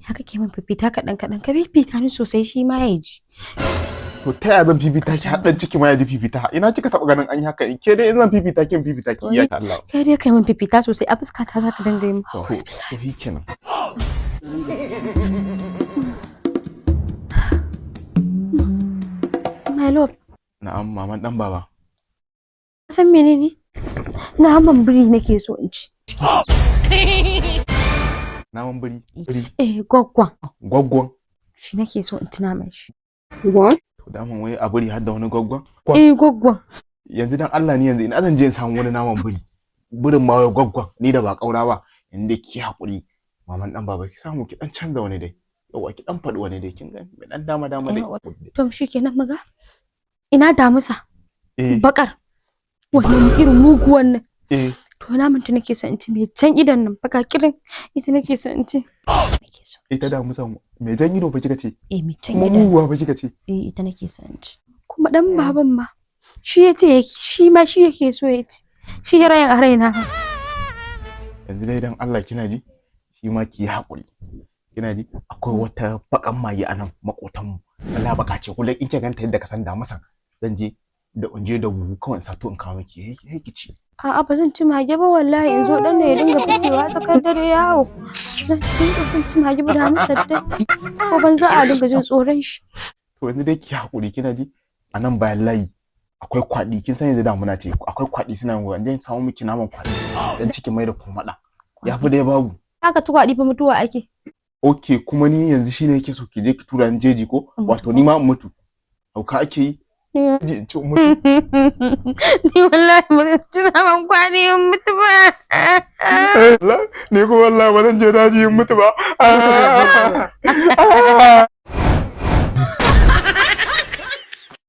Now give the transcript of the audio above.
Ya kake min fifita kaɗan kaɗan ka fifita ni sosai shi ma ya ji. To ta yaya zan fifita ki haɗin ciki ma ya ji fifita? Ina kika taɓa ganin an yi haka? Ke dai in zan fifita kin fifita ki iya Allah. Kai dai kai min fifita sosai a fuska ta zaka dinga yi min. To shi kenan. My love. Na'am maman dan baba. San menene? Naman biri nake so in ci. Naman biri. Gwaggwan. Gwaggwan. Shi nake so in ci naman shi. What? To daman wai a biri har da wani gwaggwan? Gwaggwan. Yanzu dan Allah ni yanzu ina zan je in samu wani naman biri. Birin ma wai gwaggwan ni da ba kaura ba. Inda ki hakuri. Maman dan baba ki samu ki dan canza wani dai. Yawa ki dan faɗi wani dai kin gani? Mai dan dama dai. To shikenan muga. Ina damusa. Bakar. Wannan irin muguwan nan. To naman ta nake son in ci mai can idan nan baka kirin ita nake son in ci. Ita damusa mai jan ido ba kika ce? Mai can idan. Muguwa ba kika ce? Ita nake son in ci. Kuma dan baban ma shi yace shi ma shi yake so ya ci. Shi ya rayan a raina. Yanzu dai dan Allah kina ji? Shi ma ki haƙuri. Kina ji? Akwai wata bakan maye a nan makotan mu. Allah baka ce kullum in ki ganta yadda ka san damusa. Zan je da unje da buhu kawai sato in kawo miki ki ci. A'a ba zan ci mage ba wallahi in zo dan ne ya dinga fitewa tsakar dare yawo. Zan ci mage ba da masa dai. Ko ban za a dinga jin tsoron shi. To yanzu dai ki haƙuri kina ji? A nan bayan layi akwai kwaɗi kin san yanzu damuna ce akwai kwaɗi suna yin wanda samu miki naman kwaɗi dan ciki mai da komada. Ya fi dai babu. Aka ci kwaɗi fa mutuwa ake. Okay kuma ni yanzu shine yake so ki je ki tura ni jeji ko wato ni ma in mutu. Hauka ake yi. Ni wallahi ba zan ci naman kwaɗi in mutu ba. Ni kuma wallahi ba zan je daji in mutu ba.